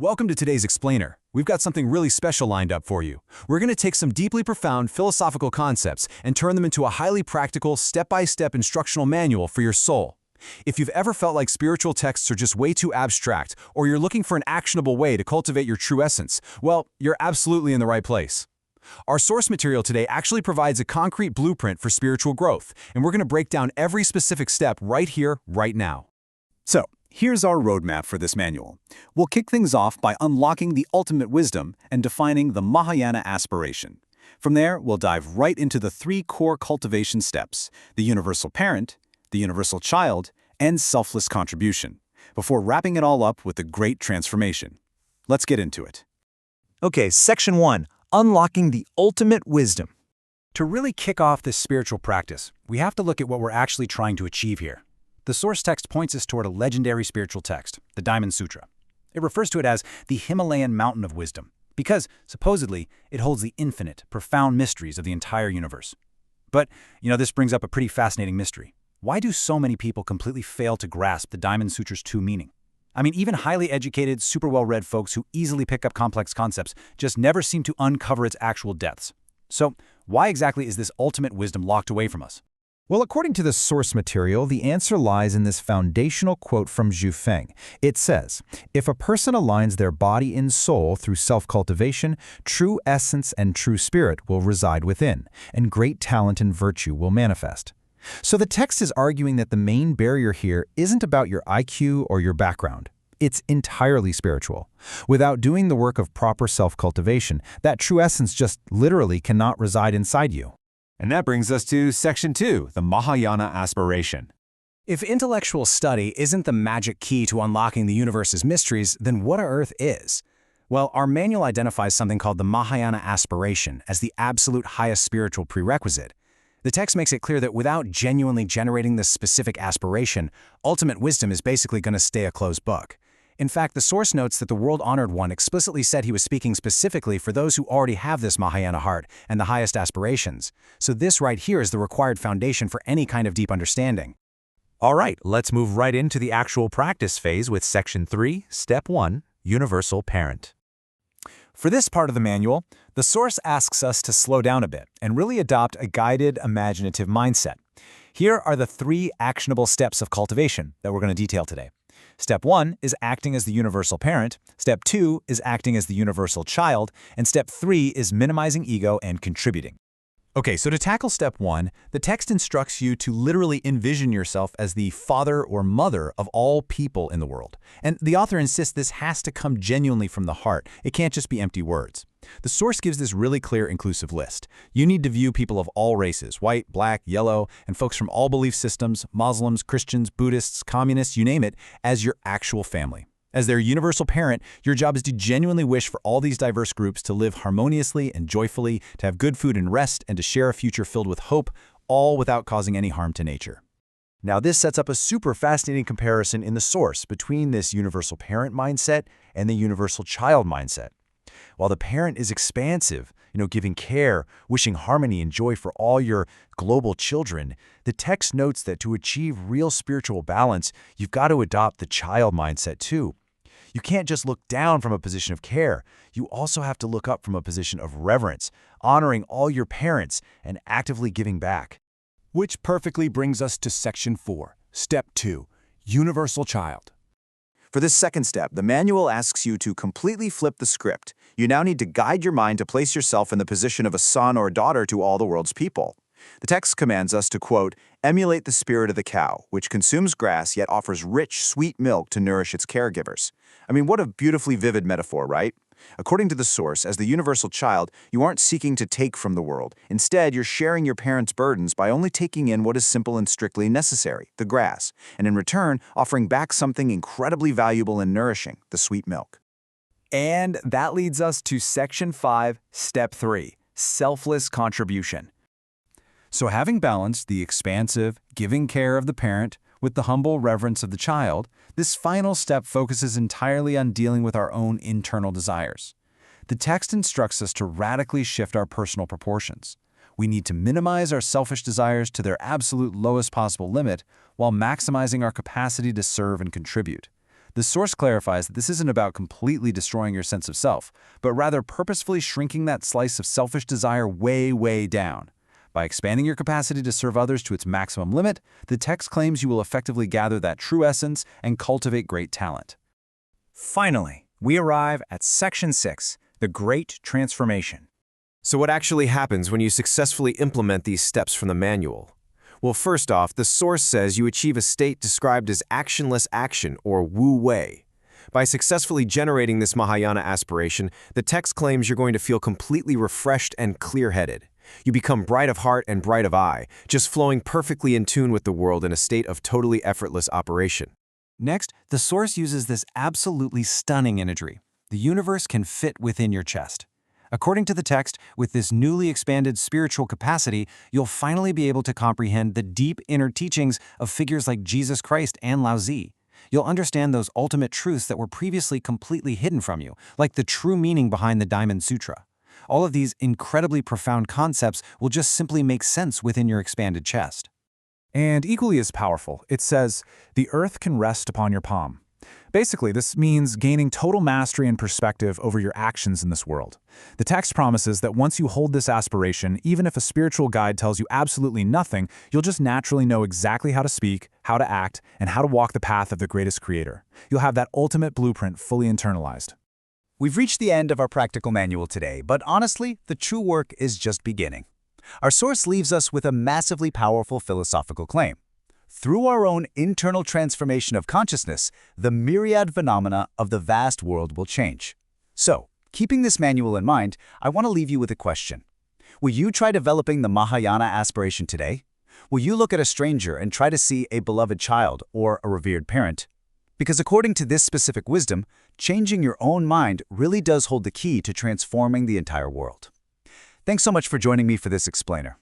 Welcome to today's Explainer. We've got something really special lined up for you. We're going to take some deeply profound philosophical concepts and turn them into a highly practical, step-by-step instructional manual for your soul. If you've ever felt like spiritual texts are just way too abstract, or you're looking for an actionable way to cultivate your true essence, well, you're absolutely in the right place. Our source material today actually provides a concrete blueprint for spiritual growth, and we're going to break down every specific step right here, right now. So, here's our roadmap for this manual. We'll kick things off by unlocking the ultimate wisdom and defining the Mahayana aspiration. From there, we'll dive right into the three core cultivation steps: the universal parent, the universal child, and selfless contribution, before wrapping it all up with the great transformation. Let's get into it. Okay, Section 1, Unlocking the Ultimate Wisdom. To really kick off this spiritual practice, we have to look at what we're actually trying to achieve here. The source text points us toward a legendary spiritual text, the Diamond Sutra. It refers to it as the Himalayan Mountain of Wisdom, because, supposedly, it holds the infinite, profound mysteries of the entire universe. But, this brings up a pretty fascinating mystery. Why do so many people completely fail to grasp the Diamond Sutra's true meaning? I mean, even highly educated, super well-read folks who easily pick up complex concepts just never seem to uncover its actual depths. So, why exactly is this ultimate wisdom locked away from us? Well, according to the source material, the answer lies in this foundational quote from Zhu Feng. It says, "If a person aligns their body and soul through self-cultivation, true essence and true spirit will reside within, and great talent and virtue will manifest." So the text is arguing that the main barrier here isn't about your IQ or your background. It's entirely spiritual. Without doing the work of proper self-cultivation, that true essence just literally cannot reside inside you. And that brings us to Section 2, the Mahayana aspiration. If intellectual study isn't the magic key to unlocking the universe's mysteries, then what on earth is? Well, our manual identifies something called the Mahayana aspiration as the absolute highest spiritual prerequisite. The text makes it clear that without genuinely generating this specific aspiration, ultimate wisdom is basically going to stay a closed book. In fact, the source notes that the world-honored one explicitly said he was speaking specifically for those who already have this Mahayana heart and the highest aspirations. So this right here is the required foundation for any kind of deep understanding. All right, let's move right into the actual practice phase with Section 3, Step 1, Universal Parent. For this part of the manual, the source asks us to slow down a bit and really adopt a guided, imaginative mindset. Here are the three actionable steps of cultivation that we're going to detail today. Step 1 is acting as the universal parent, Step 2 is acting as the universal child, and Step 3 is minimizing ego and contributing. Okay, so to tackle Step 1, the text instructs you to literally envision yourself as the father or mother of all people in the world. And the author insists this has to come genuinely from the heart. It can't just be empty words. The source gives this really clear, inclusive list. You need to view people of all races, white, black, yellow, and folks from all belief systems, Muslims, Christians, Buddhists, communists, you name it, as your actual family. As their universal parent, your job is to genuinely wish for all these diverse groups to live harmoniously and joyfully, to have good food and rest, and to share a future filled with hope, all without causing any harm to nature. Now, this sets up a super fascinating comparison in the source between this universal parent mindset and the universal child mindset. While the parent is expansive, giving care, wishing harmony and joy for all your global children, the text notes that to achieve real spiritual balance, you've got to adopt the child mindset too. You can't just look down from a position of care. You also have to look up from a position of reverence, honoring all your parents and actively giving back. Which perfectly brings us to Section 4, Step 2, Universal Child. For this second step, the manual asks you to completely flip the script. You now need to guide your mind to place yourself in the position of a son or daughter to all the world's people. The text commands us to, quote, emulate the spirit of the cow, which consumes grass yet offers rich, sweet milk to nourish its caregivers. I mean, what a beautifully vivid metaphor, right? According to the source, as the universal child, you aren't seeking to take from the world. Instead, you're sharing your parents' burdens by only taking in what is simple and strictly necessary, the grass, and in return, offering back something incredibly valuable and nourishing, the sweet milk. And that leads us to Section 5, Step 3, Selfless Contribution. So having balanced the expansive, giving care of the parent with the humble reverence of the child, this final step focuses entirely on dealing with our own internal desires. The text instructs us to radically shift our personal proportions. We need to minimize our selfish desires to their absolute lowest possible limit while maximizing our capacity to serve and contribute. The source clarifies that this isn't about completely destroying your sense of self, but rather purposefully shrinking that slice of selfish desire way, way down. By expanding your capacity to serve others to its maximum limit, the text claims you will effectively gather that true essence and cultivate great talent. Finally, we arrive at Section 6, the Great Transformation. So what actually happens when you successfully implement these steps from the manual? Well, first off, the source says you achieve a state described as actionless action, or Wu Wei. By successfully generating this Mahayana aspiration, the text claims you're going to feel completely refreshed and clear-headed. You become bright of heart and bright of eye, just flowing perfectly in tune with the world in a state of totally effortless operation. Next, the source uses this absolutely stunning imagery. The universe can fit within your chest. According to the text, with this newly expanded spiritual capacity, you'll finally be able to comprehend the deep inner teachings of figures like Jesus Christ and Lao Tzu. You'll understand those ultimate truths that were previously completely hidden from you, like the true meaning behind the Diamond Sutra. All of these incredibly profound concepts will just simply make sense within your expanded chest. And equally as powerful, it says, the earth can rest upon your palm. Basically, this means gaining total mastery and perspective over your actions in this world. The text promises that once you hold this aspiration, even if a spiritual guide tells you absolutely nothing, you'll just naturally know exactly how to speak, how to act, and how to walk the path of the greatest creator. You'll have that ultimate blueprint fully internalized. We've reached the end of our practical manual today, but honestly, the true work is just beginning. Our source leaves us with a massively powerful philosophical claim. Through our own internal transformation of consciousness, the myriad phenomena of the vast world will change. So, keeping this manual in mind, I want to leave you with a question. Will you try developing the Mahayana aspiration today? Will you look at a stranger and try to see a beloved child or a revered parent? Because according to this specific wisdom, changing your own mind really does hold the key to transforming the entire world. Thanks so much for joining me for this explainer.